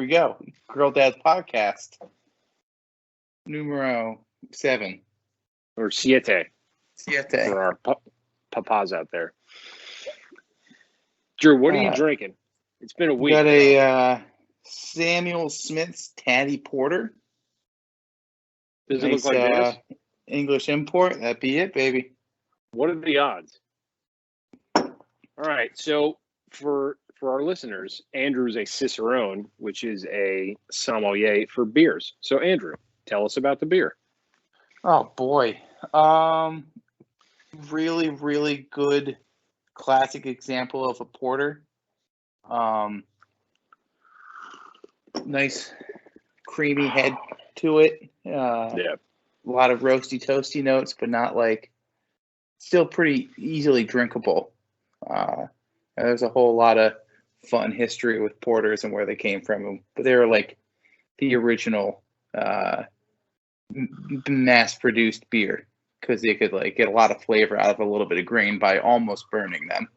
we go. Girl Dad's Podcast. Numero 7. Or siete. Siete. For our papas out there. Drew, what are you drinking? It's been a week. Got a Samuel Smith's Taddy Porter. Does it look like this? English import. That'd be it, baby. What are the odds? All right, so for our listeners, Andrew's a Cicerone, which is a sommelier for beers. So, Andrew, tell us about the beer. Oh, boy. Really, really good classic example of a porter. Nice creamy head to it. Yeah. A lot of roasty, toasty notes, but not like still pretty easily drinkable. There's a whole lot of fun history with porters and where they came from, but they were like the original mass-produced beer because they could like get a lot of flavor out of a little bit of grain by almost burning them.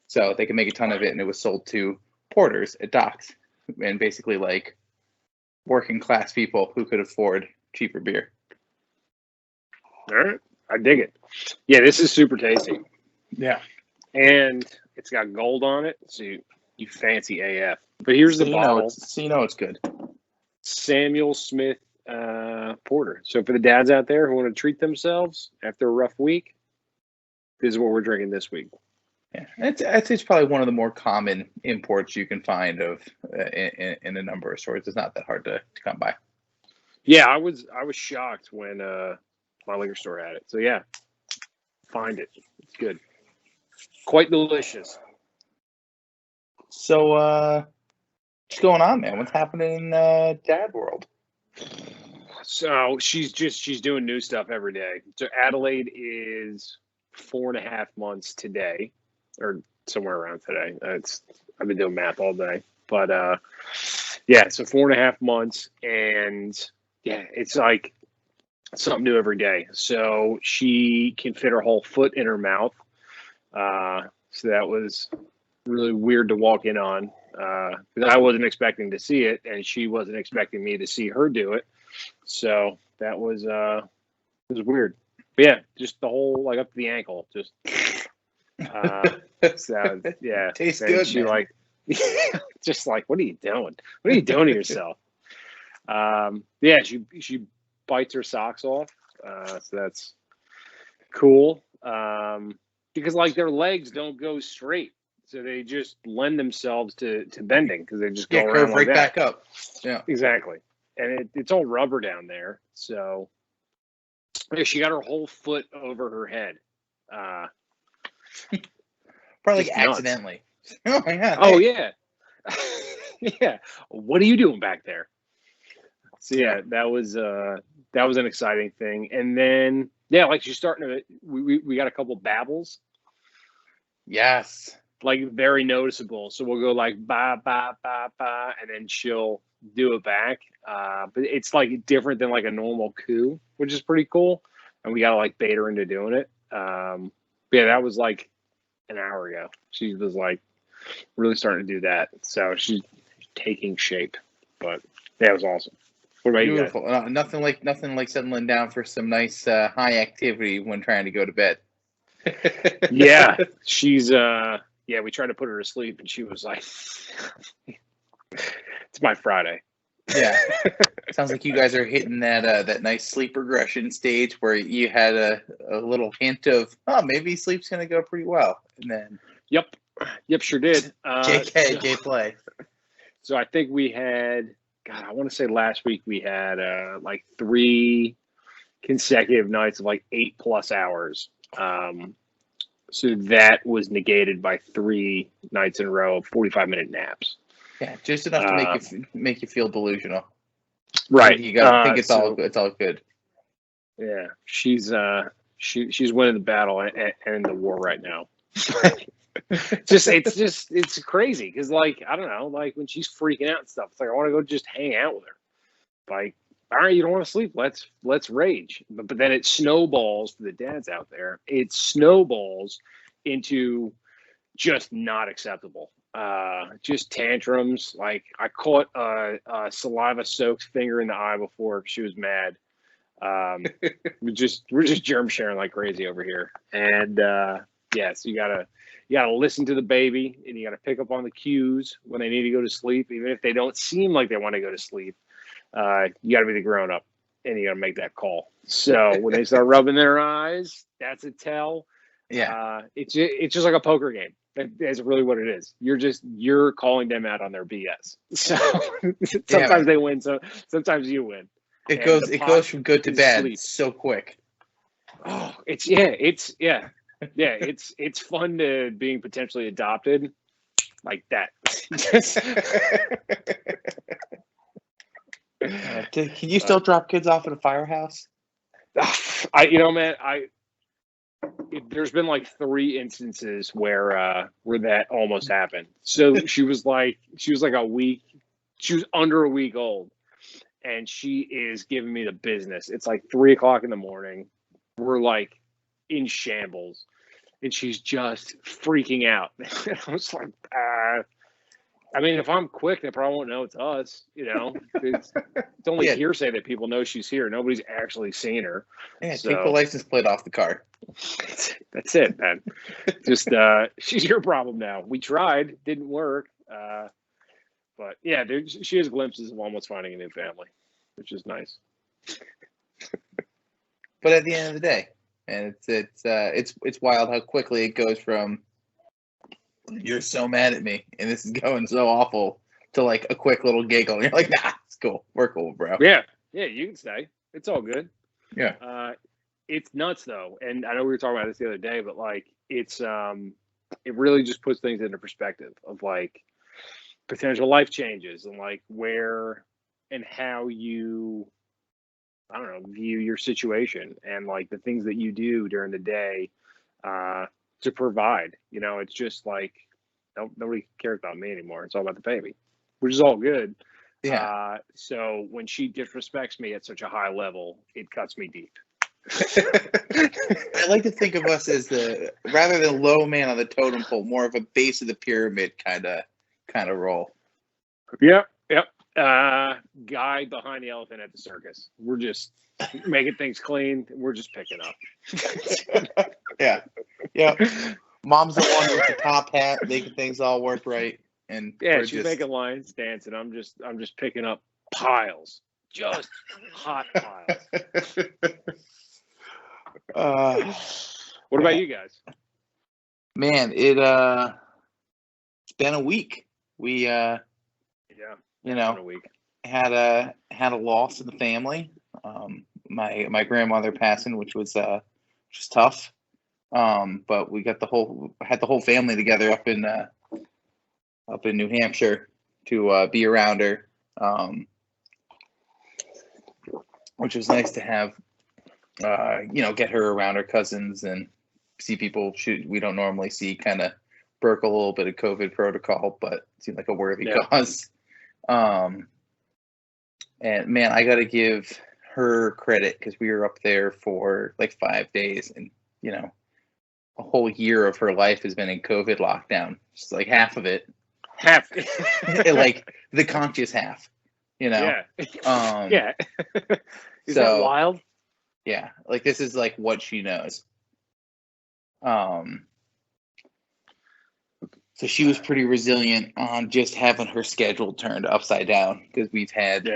So they could make a ton of it, and it was sold to porters at docks and basically like working class people who could afford cheaper beer. All right. I dig it. Yeah, this is super tasty. Yeah. And it's got gold on it, so you fancy AF. But here's the bottle. It's good. Samuel Smith Porter. So for the dads out there who want to treat themselves after a rough week, this is what we're drinking this week. Yeah, it's probably one of the more common imports you can find of in a number of stores. It's not that hard to come by. Yeah, I was shocked when my liquor store had it. So yeah, find it. It's good. Quite delicious. So what's going on, man? What's happening in dad world? So she's doing new stuff every day. So Adelaide is 4.5 months today, or somewhere around today. I've been doing math all day, but yeah, so 4.5 months, and yeah, it's like something new every day. So she can fit her whole foot in her mouth. So that was really weird to walk in on because I wasn't expecting to see it, and she wasn't expecting me to see her do it. So that was weird. But yeah, just the whole like up to the ankle, just so, yeah. Tastes good. She man. like just like, what are you doing? What are you doing to yourself? Yeah, she bites her socks off. So that's cool. Because like their legs don't go straight, so they just lend themselves to bending because they just go around curve right like that. back up. Yeah, exactly. And it's all rubber down there, so yeah, she got her whole foot over her head. probably like accidentally. Oh my god! Oh yeah, yeah. What are you doing back there? So yeah, that was an exciting thing, and then. Yeah, like she's starting to. We got a couple babbles. Yes. Like very noticeable. So we'll go like ba ba ba ba, and then she'll do it back. But it's like different than like a normal coo, which is pretty cool. And we gotta like bait her into doing it. But yeah, that was like an hour ago. She was like really starting to do that. So she's taking shape. But yeah, it was awesome. What about Beautiful. you guys? Nothing like settling down for some nice high activity when trying to go to bed. Yeah, she's yeah, we tried to put her to sleep and she was like it's my Friday. Yeah. Sounds like you guys are hitting that nice sleep regression stage where you had a little hint of maybe sleep's gonna go pretty well. And then Yep, sure did. J play. So I think we had I want to say last week we had like 3 consecutive nights of like 8+ hours. So that was negated by 3 nights in a row of 45-minute naps. Yeah, just enough to make you feel delusional. Right. You gotta think it's all good. Yeah, she's winning the battle and the war right now. It's crazy because like I don't know, like when she's freaking out and stuff, it's like I want to go just hang out with her. Like, all right, you don't want to sleep, let's rage. But then it snowballs for the dads out there. It snowballs into just not acceptable. just tantrums. Like I caught a saliva-soaked finger in the eye before 'cause she was mad. We're just germ sharing like crazy over here, and so you gotta listen to the baby, and you gotta pick up on the cues when they need to go to sleep, even if they don't seem like they want to go to sleep. You gotta be the grown up, and you gotta make that call. So when they start rubbing their eyes, that's a tell. Yeah. It's just like a poker game. That's really what it is. You're calling them out on their BS. So sometimes they win, so sometimes you win. It goes from good to bad sleep. so quick. Oh, it's fun to being potentially adopted like that. Can you still drop kids off at a firehouse? There's been like 3 instances where that almost happened. So she was under a week old, and she is giving me the business. It's like 3:00 in the morning. We're like in shambles, and she's just freaking out. I was like, I mean, if I'm quick, they probably won't know it's us. It's only hearsay that people know she's here. Nobody's actually seen her. Yeah, take the license plate off the car. That's it, man. Just she's your problem now. We tried, didn't work. But yeah, she has glimpses of almost finding a new family, which is nice. But at the end of the day, and it's wild how quickly it goes from "you're so mad at me" and this is going so awful to like a quick little giggle. And you're like, nah, it's cool. We're cool, bro. Yeah, you can stay. It's all good. Yeah. It's nuts though, and I know we were talking about this the other day, but like it really just puts things into perspective of like potential life changes and like where and how you, I don't know, view your situation and like the things that you do during the day to provide. It's just like nobody cares about me anymore. It's all about the baby, which is all good. Yeah. So when she disrespects me at such a high level, it cuts me deep. I like to think of us as rather than low man on the totem pole, more of a base of the pyramid kind of role. Yep. Guy behind the elephant at the circus. We're just making things clean. We're just picking up. Yeah. Mom's the one with the top hat, making things all work right. And she's making lines dance, and I'm just picking up piles, just hot piles. What about you guys? Man, it's been a week. We a week. had a loss in the family. My grandmother passing, which was tough. But we got the whole family together up in New Hampshire to be around her, which was nice to have. Get her around her cousins and see people we don't normally see, kind of broke a little bit of COVID protocol, but it seemed like a worthy cause. And man, I got to give her credit because we were up there for like 5 days, and a whole year of her life has been in COVID lockdown. Just like half of it. Like the conscious half, Yeah. Yeah. Is that wild? Yeah, like this is like what she knows. So she was pretty resilient on just having her schedule turned upside down, because we've had,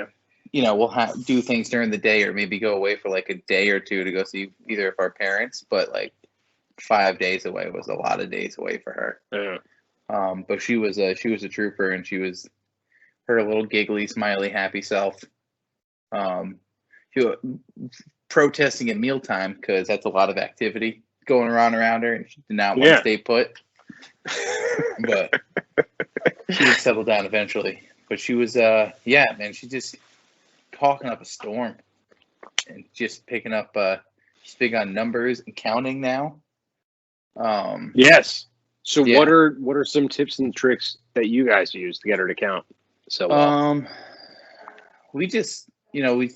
we'll do things during the day or maybe go away for like a day or two to go see either of our parents, but like 5 days away was a lot of days away for her. Yeah. But she was a trooper, and she was her little giggly, smiley, happy self. She was protesting at mealtime because that's a lot of activity going around her, and she did not want to stay put. But she would settle down eventually. But she was, man, she's just talking up a storm and just picking up. She's big on numbers and counting now. Yes. So what are some tips and tricks that you guys use to get her to count so well? We just, we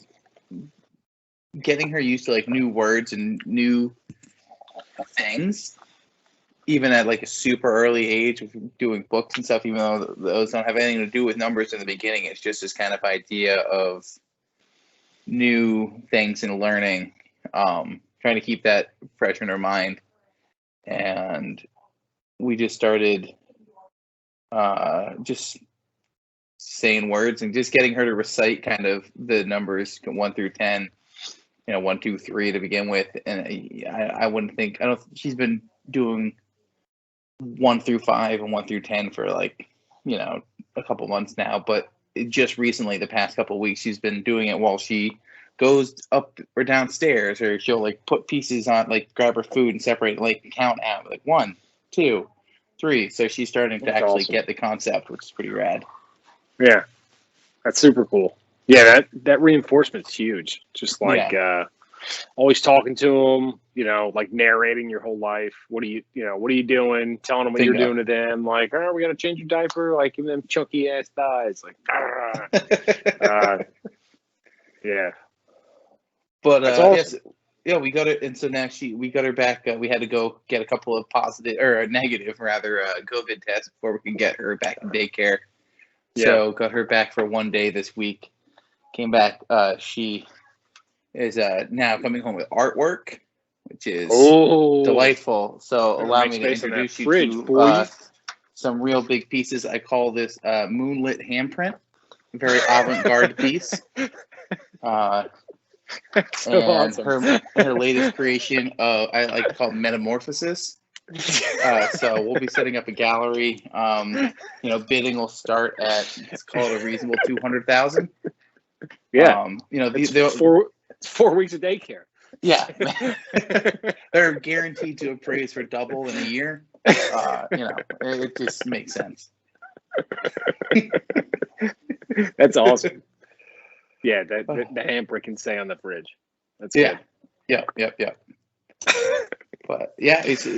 getting her used to like new words and new things. even at like a super early age of doing books and stuff, even though those don't have anything to do with numbers in the beginning, it's just this kind of idea of new things and learning, trying to keep that fresh in her mind. And we just started just saying words and just getting her to recite kind of the numbers 1 through 10, 1, 2, 3 to begin with. And I wouldn't think, I don't, she's been doing 1 through 5 and 1 through 10 for like, a couple months now, but just recently, the past couple of weeks, she's been doing it while she goes up or downstairs, or she'll like put pieces on, like grab her food and separate, like count out, like 1, 2, 3. So she's starting to actually get the concept, which is pretty rad. Yeah, that's super cool. Yeah, that reinforcement's huge. Just like always talking to them, like narrating your whole life. What are you doing? Telling them what you're doing to them. Like, we got to change your diaper. Like, giving them chunky ass thighs. Like, yeah. But that's awesome. yes, we got it, and so now we got her back. We had to go get a couple of positive or negative rather COVID tests before we can get her back in daycare. Yeah. So got her back for 1 day this week. Came back. She is now coming home with artwork, which is delightful. So allow me to introduce you to some real big pieces. I call this moonlit handprint, a very avant-garde piece. So and awesome. her latest creation, I like to call it metamorphosis. So we'll be setting up a gallery. Bidding will start at, it's called a reasonable 200,000. Yeah. It's 4 weeks of daycare. Yeah. They're guaranteed to appraise for double in a year. It just makes sense. That's awesome. Yeah, the handprint can stay on the fridge. That's good. Yep. But yeah, it's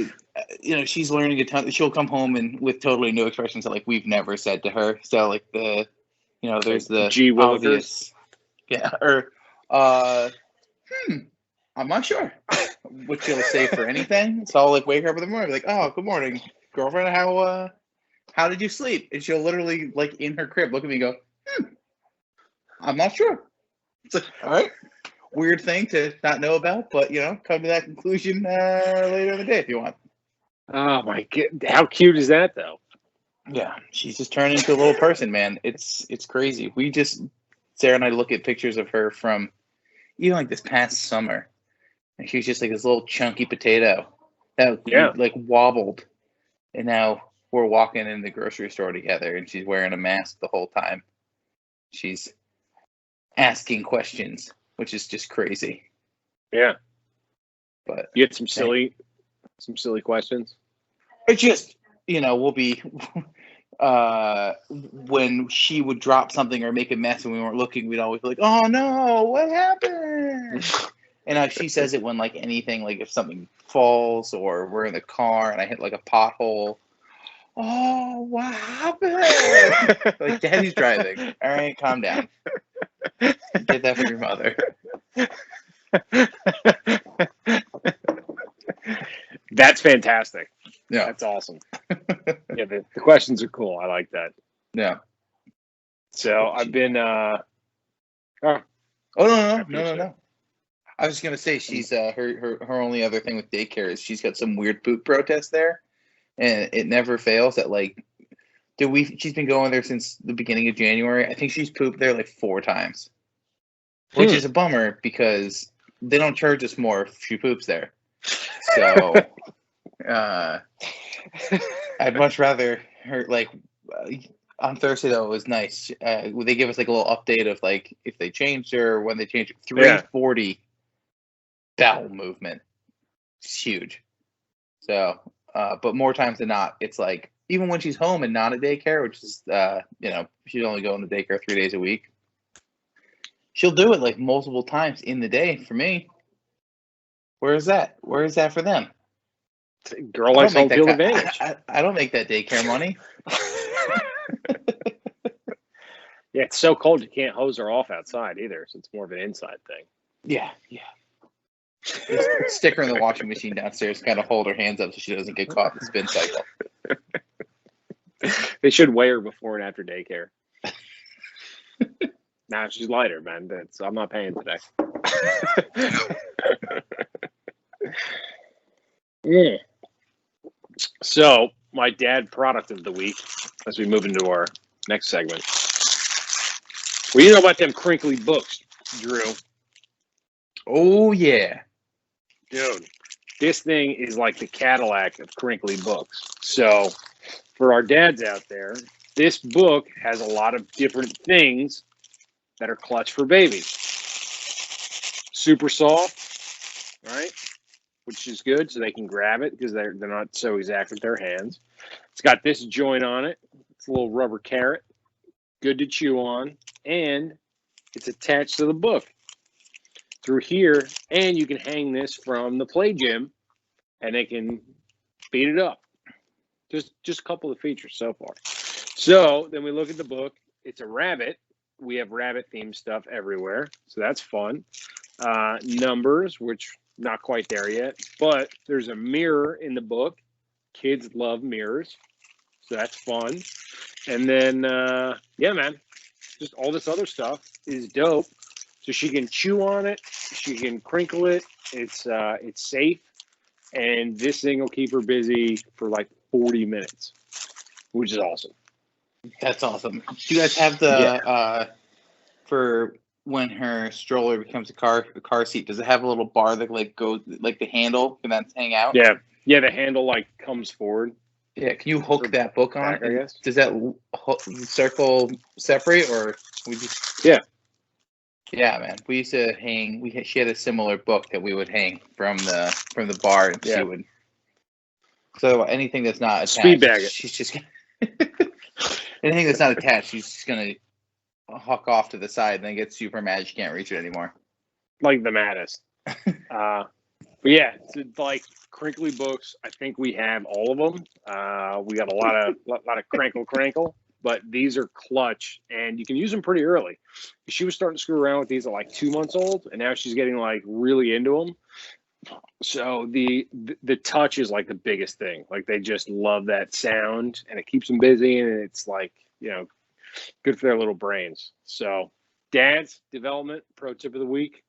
she's learning a ton. She'll come home and with totally new expressions that like we've never said to her. So like there's the Gee obvious, or I'm not sure what she'll say for anything. So I'll like wake her up in the morning, be like, oh, good morning, girlfriend. How did you sleep? And she'll literally like in her crib look at me and go, I'm not sure. It's like, all right, weird thing to not know about, but come to that conclusion later in the day if you want. Oh my god, how cute is that though? Yeah, she's just turned into a little person, man. It's crazy. Sarah and I look at pictures of her from even like this past summer, and she's just like this little chunky potato that like wobbled, and now we're walking in the grocery store together, and she's wearing a mask the whole time. She's asking questions, which is just crazy. Yeah. But you get some silly questions. It just, we'll be when she would drop something or make a mess and we weren't looking, we'd always be like, oh no, what happened? And she says it when like anything, like if something falls or we're in the car and I hit like a pothole. Oh, what happened? Like, Daddy's driving. All right, calm down. Get that from your mother. That's fantastic. Yeah. That's awesome. Yeah, the questions are cool. I like that. Yeah. So I've been no. I was just gonna say she's her only other thing with daycare is she's got some weird poop protest there. And it never fails at like, she's been going there since the beginning of January. I think she's pooped there like 4 times, which is a bummer because they don't charge us more if she poops there. So I'd much rather her like on Thursday though. It was nice. They give us like a little update of like if they changed her, when they changed it. 340 bowel movement. It's huge. So. But more times than not, it's like even when she's home and not at daycare, which is she's only going to daycare 3 days a week. She'll do it like multiple times in the day. For me, where is that? Where is that for them? Girl likes home field advantage. I don't make that daycare money. Yeah, it's so cold you can't hose her off outside either, so it's more of an inside thing. Yeah. Just stick her in the washing machine downstairs, kind of hold her hands up so she doesn't get caught in the spin cycle. They should weigh her before and after daycare. Nah, she's lighter, man. I'm not paying today. Yeah. So, my dad product of the week, as we move into our next segment. Well, you know about them crinkly books, Drew. Oh, yeah. Dude, this thing is like the Cadillac of crinkly books. So, for our dads out there, this book has a lot of different things that are clutch for babies. Super soft, right? Which is good, so they can grab it because they're not so exact with their hands. It's got this joint on it. It's a little rubber carrot. Good to chew on. And it's attached to the book through here. And you can hang this from the play gym and they can beat it up. Just a couple of features so far. So then we look at the book. It's a rabbit. We have rabbit themed stuff everywhere. So that's fun. Numbers, which not quite there yet, but there's a mirror in the book. Kids love mirrors, so that's fun. And then yeah, man, just all this other stuff is dope. So she can chew on it, she can crinkle it. It's safe, and this thing will keep her busy for like 40 minutes, which is awesome. That's awesome. Do you guys have the for when her stroller becomes a car seat? Does it have a little bar that like goes like the handle can then hang out? Yeah, the handle like comes forward. Yeah, can you hook that book on? Back, I guess. Does that circle separate or we just? Yeah. Yeah, man. We used to hang. She had a similar book that we would hang from the bar, and she would. So anything that's not attached, speed bag it. She's just anything that's not attached, she's just gonna huck off to the side and then get super mad she can't reach it anymore. Like the maddest. But yeah, so like crinkly books, I think we have all of them. We got a lot of crinkle, but these are clutch and you can use them pretty early. She was starting to screw around with these at like 2 months old, and now she's getting like really into them. So the touch is like the biggest thing. Like they just love that sound, and it keeps them busy, and it's like, good for their little brains. So dad's development pro tip of the week: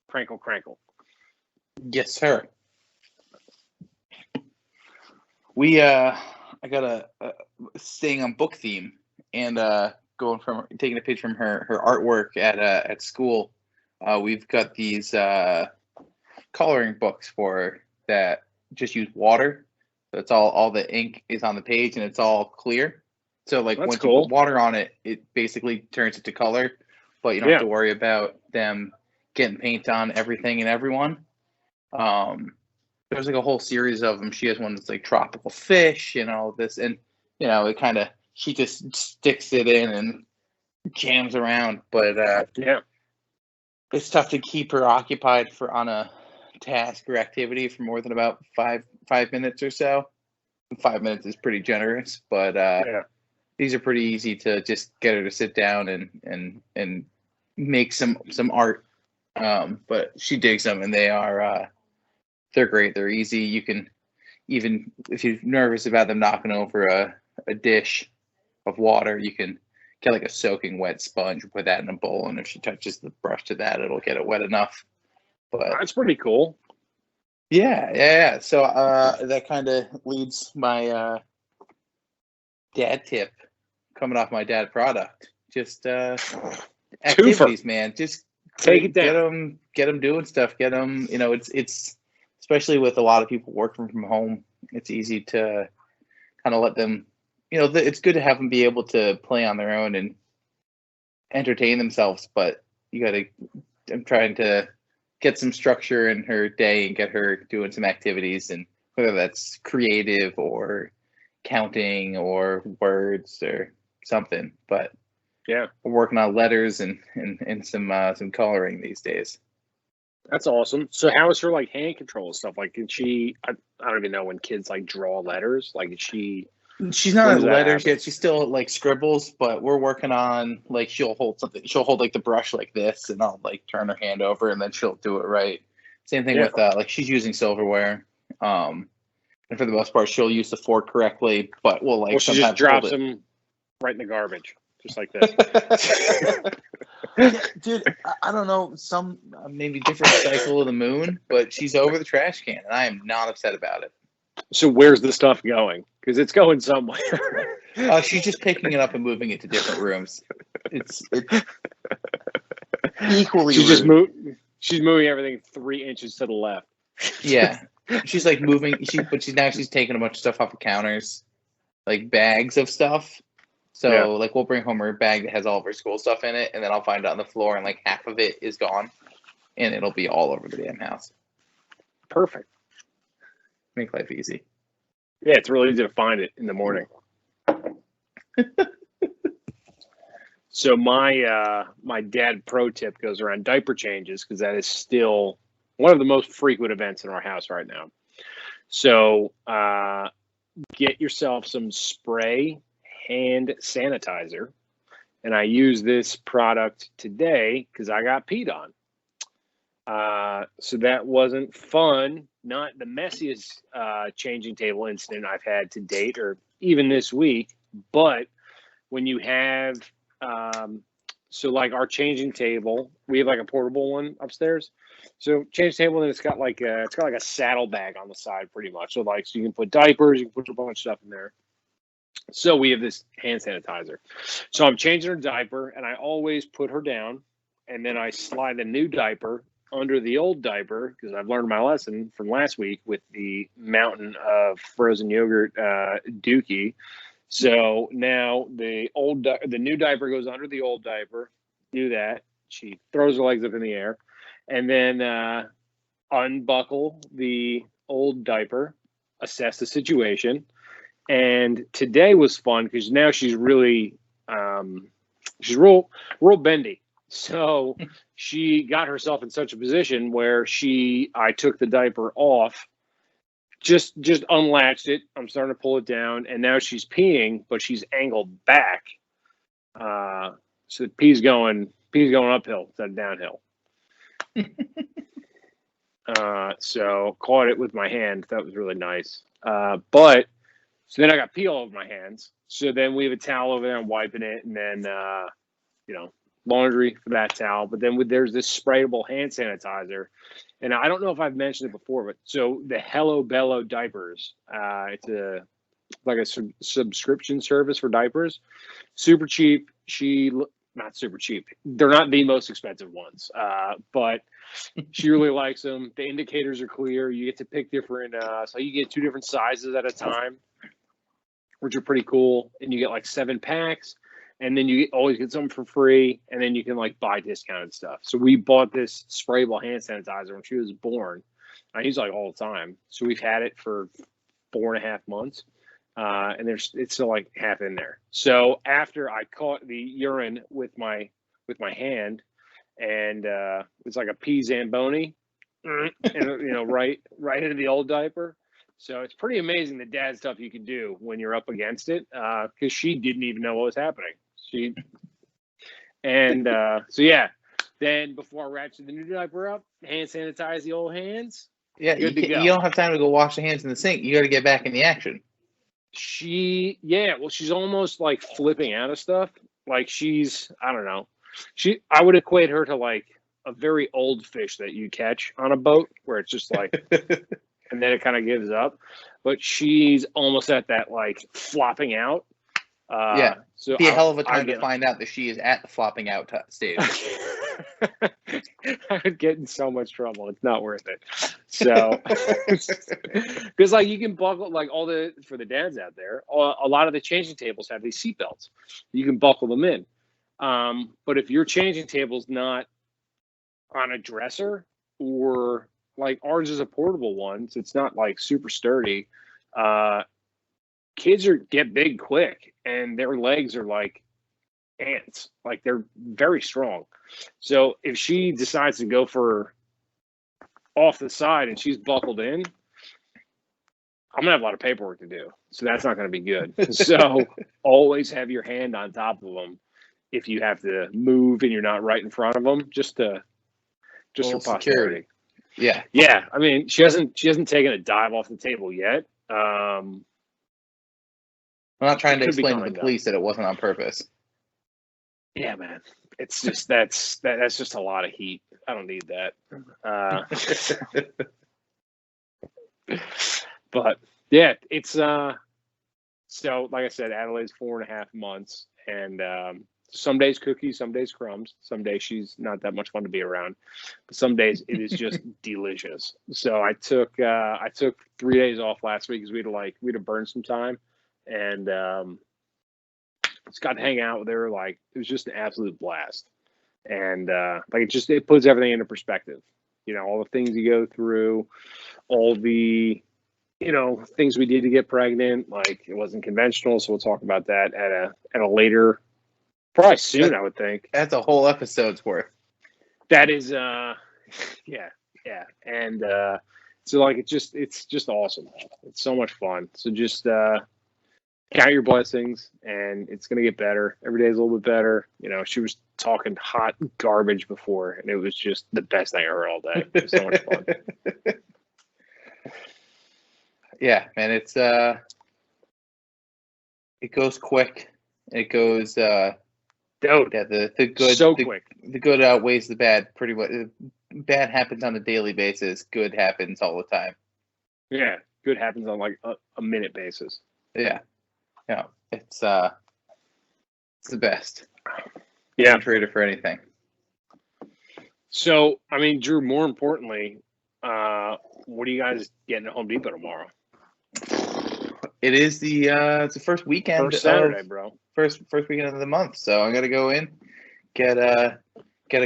crinkle. Yes, sir. I got a staying on book theme and taking a picture from her artwork at school. We've got these coloring books for that just use water. So it's all the ink is on the page and it's all clear. So like once you put water on it, it basically turns it to color, but you don't have to worry about them getting paint on everything and everyone. There's like a whole series of them. She has one that's like tropical fish and all this, and it kind of, she just sticks it in and jams around. But it's tough to keep her occupied on a task or activity for more than about five minutes or so. 5 minutes is pretty generous, but these are pretty easy to just get her to sit down and make some art. But she digs them, and they're great. They're easy. You can, even if you're nervous about them knocking over a dish of water, you can get like a soaking wet sponge, put that in a bowl, and if she touches the brush to that, it'll get it wet enough. But that's pretty cool. Yeah. So that kind of leads my dad tip coming off my dad product. Just activities, man. Just take it down. Get them doing stuff. Get them. It's especially with a lot of people working from home. It's easy to kind of let them. It's good to have them be able to play on their own and entertain themselves. But I'm trying to get some structure in her day and get her doing some activities, and whether that's creative or counting or words or something. But we're working on letters and some coloring these days. That's awesome. So how is her like hand control and stuff? Like, can she? I don't even know when kids like draw letters. Like, is she? She's not in letters yet. She still like scribbles, but we're working on like she'll hold something. She'll hold like the brush like this, and I'll like turn her hand over, and then she'll do it right. Same thing with like she's using silverware. And for the most part, she'll use the fork correctly, but will like she sometimes just drops them right in the garbage, just like this. Yeah, dude, I don't know, some maybe different cycle of the moon, but she's over the trash can, and I am not upset about it. So where's the stuff going? Because it's going somewhere. She's just picking it up and moving it to different rooms. It's equally rude. She's moving everything 3 inches to the left. Yeah, she's like moving. She's taking a bunch of stuff off the counters, like bags of stuff. So like we'll bring home her bag that has all of her school stuff in it, and then I'll find it on the floor, and like half of it is gone, and it'll be all over the damn house. Perfect. Make life easy. Yeah, it's really easy to find it in the morning. So my dad pro tip goes around diaper changes, because that is still one of the most frequent events in our house right now. So get yourself some spray hand sanitizer, and I use this product today because I got peed on. So that wasn't fun. Not the messiest changing table incident I've had to date, or even this week. But when you have, so like our changing table, we have like a portable one upstairs. So change table, and it's got like a saddle bag on the side, pretty much. So like, so you can put diapers, you can put a bunch of stuff in there. So we have this hand sanitizer. So I'm changing her diaper, and I always put her down, and then I slide a new diaper under the old diaper, because I've learned my lesson from last week with the mountain of frozen yogurt dookie. So now the new diaper goes under the old diaper. Do that. She throws her legs up in the air, and then unbuckle the old diaper, assess the situation. And today was fun because now she's really she's real bendy. So she got herself in such a position where I took the diaper off, just unlatched it. I'm starting to pull it down, and now she's peeing, but she's angled back. So the pee's going uphill instead of downhill. So caught it with my hand. That was really nice. But so then I got pee all over my hands. So then we have a towel over there. I'm wiping it, and then laundry for that towel. But then there's this sprayable hand sanitizer, and I don't know if I've mentioned it before, but so the Hello Bello diapers. It's like a subscription service for diapers. Super cheap. Not super cheap. They're not the most expensive ones, but she really likes them. The indicators are clear. You get to pick different, so you get 2 different sizes at a time, which are pretty cool. And you get like 7 packs, and then you always get something for free, and then you can like buy discounted stuff. So we bought this sprayable hand sanitizer when she was born. I use it like all the time. So we've had it for 4.5 months. And it's still like half in there. So after I caught the urine with my hand, and it's like a pea Zamboni, and right into the old diaper. So it's pretty amazing the dad stuff you can do when you're up against it, because she didn't even know what was happening. So yeah. Then before I ratchet the new diaper up, hand sanitize the old hands. Yeah, good to go. You don't have time to go wash the hands in the sink. You got to get back in the action. She's almost like flipping out of stuff. Like I don't know. I would equate her to like a very old fish that you catch on a boat, where it's just like, and then it kind of gives up. But she's almost at that like flopping out. Yeah. So it'd be a hell of a time to find out that she is at the flopping out stage. I would get in so much trouble. It's not worth it. So, because like you can buckle, like for the dads out there, a lot of the changing tables have these seat belts. You can buckle them in. But if your changing table's not on a dresser, or like ours is a portable one, so it's not like super sturdy, kids get big quick, and their legs are like ants. Like they're very strong. So if she decides to go for off the side and she's buckled in, I'm gonna have a lot of paperwork to do. So that's not gonna be good. So always have your hand on top of them if you have to move and you're not right in front of them, just for posterity. Yeah. Yeah, I mean, she hasn't taken a dive off the table yet. I'm not trying It to could be explain to the coming, though. police that it wasn't on purpose. Yeah, man. It's just that's just a lot of heat. I don't need that. But yeah, it's so like I said, Adelaide's 4.5 months, and some days cookies, some days crumbs, some days she's not that much fun to be around, but some days it is just delicious. So I took 3 days off last week because we had to burn some time, and just got to hang out with her. Like, it was just an absolute blast, and like it puts everything into perspective. You know, all the things you go through, all the things we did to get pregnant. Like, it wasn't conventional, so we'll talk about that at a later, probably soon, I would think. That's a whole episode's worth. That is yeah, and so like it's just awesome. It's so much fun. So just count your blessings, and it's gonna get better. Every day is a little bit better. You know, she was talking hot garbage before, and it was just the best thing I heard all day. It was so much fun. Yeah, man, it goes quick. It goes Dude, yeah, the good so quick. The good outweighs the bad pretty much. Bad happens on a daily basis, good happens all the time. Yeah, good happens on like a minute basis. Yeah. Yeah. It's the best. Yeah. Don't trade it for anything. So, I mean, Drew, more importantly, what are you guys getting at Home Depot tomorrow? It is it's the first weekend. First Saturday, bro. First weekend of the month. So I'm gonna go in, get a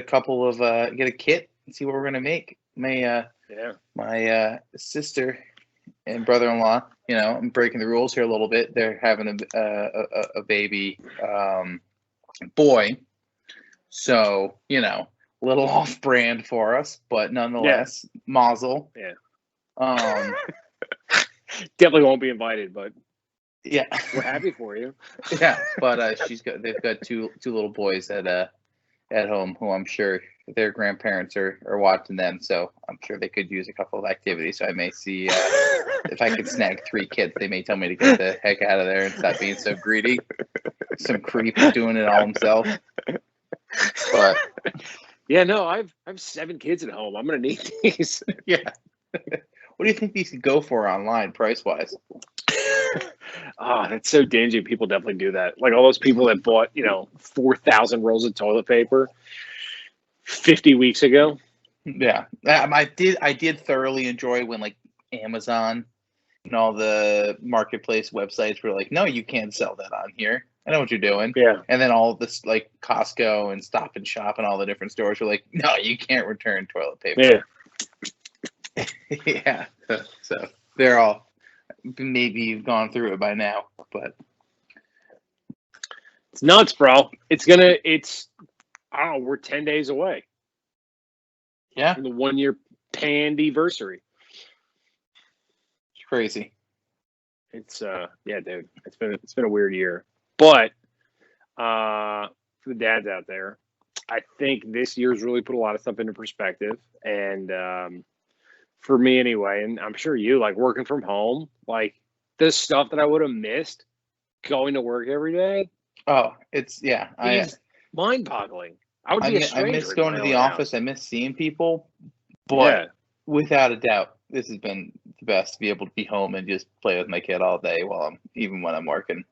couple of get a kit and see what we're gonna make. My sister and brother-in-law, I'm breaking the rules here a little bit. They're having a baby boy, so a little off-brand for us, but nonetheless, mazel. Yeah. Definitely won't be invited, but yeah, we're happy for you. Yeah, but they've got two little boys at home who I'm sure their grandparents are watching them, so I'm sure they could use a couple of activities. So I may see if I could snag 3 kids. They may tell me to get the heck out of there and stop being so greedy. Some creep doing it all himself. But yeah, no, I've 7 kids at home. I'm gonna need these. Yeah. What do you think these could go for online, price wise? Oh, that's so dingy. People definitely do that. Like all those people that bought, 4,000 rolls of toilet paper 50 weeks ago. Yeah, I did thoroughly enjoy when like Amazon and all the marketplace websites were like, no, you can't sell that on here. I know what you're doing. Yeah. And then all this like Costco and Stop and Shop and all the different stores were like, no, you can't return toilet paper. Yeah. Yeah. So they're all, maybe you've gone through it by now, but it's nuts, bro. I don't know, we're 10 days away. Yeah. From the 1-year pandiversary. It's crazy. It's yeah, dude. It's been a weird year. But for the dads out there, I think this year's really put a lot of stuff into perspective. And for me anyway, and I'm sure you, like working from home, like the stuff that I would have missed going to work every day. Oh, it's it's mind-boggling. I miss going to the office. I miss seeing people, but without a doubt, this has been the best to be able to be home and just play with my kid all day even when I'm working.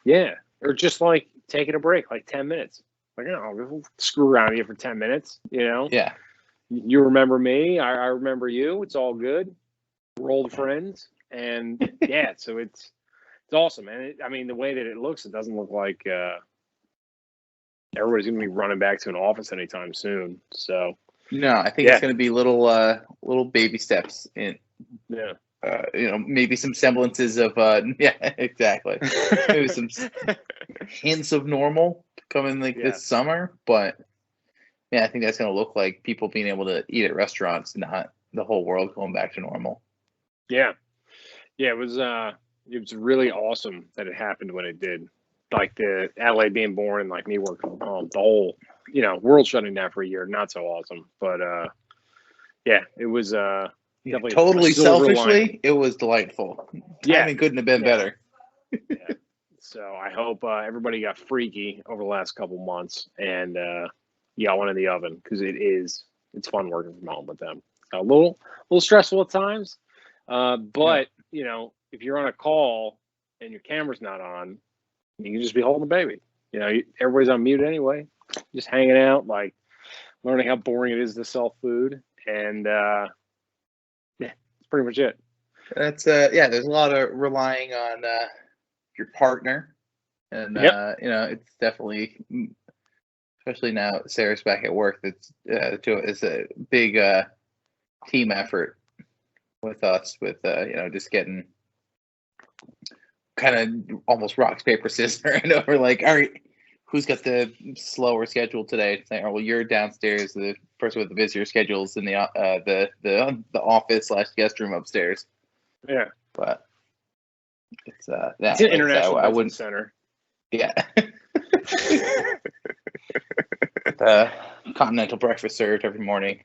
Yeah, or just like taking a break, like 10 minutes. Like, we'll screw around here for 10 minutes. Yeah. You remember me, I remember you. It's all good. We're old friends, and yeah, so it's awesome. And I mean, the way that it looks, it doesn't look like everybody's gonna be running back to an office anytime soon. So no, I think it's gonna be little baby steps in. Yeah. Maybe some semblances of yeah, exactly. Maybe some hints of normal coming this summer, but yeah, I think that's going to look like people being able to eat at restaurants, not the whole world going back to normal. Yeah. Yeah, it was really awesome that it happened when it did. Like the LA being born and like me working from home, the whole, world shutting down for a year, not so awesome. But Yeah, it was definitely Totally a silver selfishly, lining. it was delightful. Yeah. Timing couldn't have been better. Yeah. So I hope everybody got freaky over the last couple months and got one in the oven because it's fun working from home with them. A little stressful at times, but if you're on a call and your camera's not on, you can just be holding the baby. Everybody's on mute anyway, just hanging out, like learning how boring it is to sell food, and yeah, that's pretty much it. That's there's a lot of relying on your partner, and it's definitely, especially now Sarah's back at work. It's a big team effort with us, with just getting kind of almost rock paper scissors. We're like, all right, who's got the slower schedule today? Saying, oh, well, you're downstairs. The person with the visitor schedules in the office / guest room upstairs. Yeah, but it's it's an international I wouldn't center. Yeah. The continental breakfast served every morning.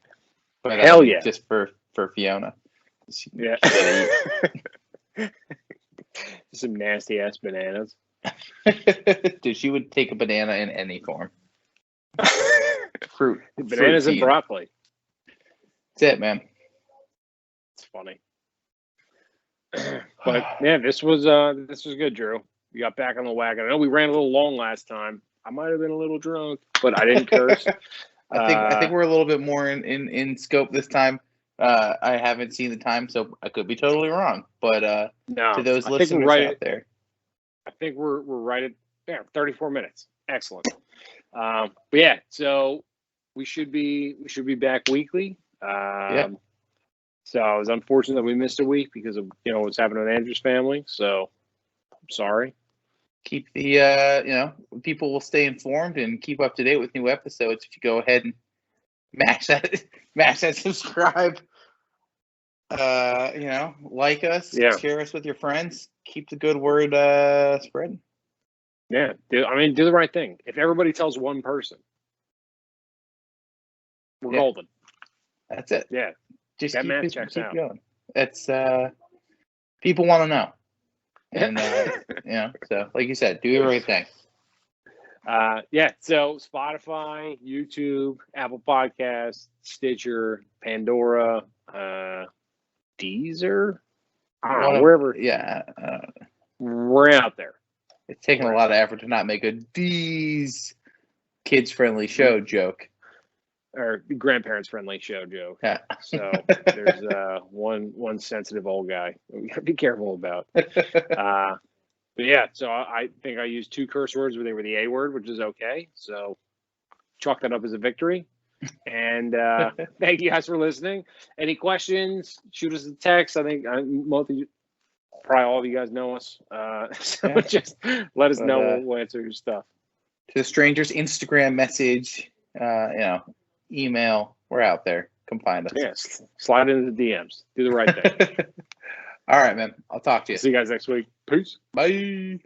But, hell yeah! Just for Fiona. Yeah. Some nasty ass bananas. Dude, she would take a banana in any form. Fruit. Bananas and broccoli. That's it, man. It's funny. But man, this was good, Drew. We got back on the wagon. I know we ran a little long last time. I might have been a little drunk, but I didn't curse. I think we're a little bit more in scope this time. I haven't seen the time, so I could be totally wrong. But no, to those listeners out there, I think we're right at 34 minutes. Excellent. But yeah, so we should be back weekly. So it was unfortunate that we missed a week because of what's happening with Andrew's family. So I'm sorry. Keep the people will stay informed and keep up to date with new episodes if you go ahead and mash that subscribe. Like us, share us with your friends, keep the good word spreading. Yeah, do the right thing. If everybody tells one person, we're golden. That's it. Yeah. Just that math checks out. Going. It's people want to know. And so like you said, do the right thing. So Spotify, YouTube, Apple Podcasts, Stitcher, Pandora, Deezer, wherever. Yeah, we're out there. It's taking a lot of effort to not make a D's kids-friendly show joke. Or grandparents-friendly show joke. Yeah. So there's one sensitive old guy we gotta be careful about. But yeah, so I think I used 2 curse words where they were the A word, which is okay. So chalk that up as a victory. And thank you guys for listening. Any questions? Shoot us a text. I think probably all of you guys know us. So just let us know. We'll answer your stuff. To the strangers, Instagram message, email. We're out there. Come find us. Yes. Slide into the DMs. Do the right thing. All right, man. I'll talk to you. See you guys next week. Peace. Bye.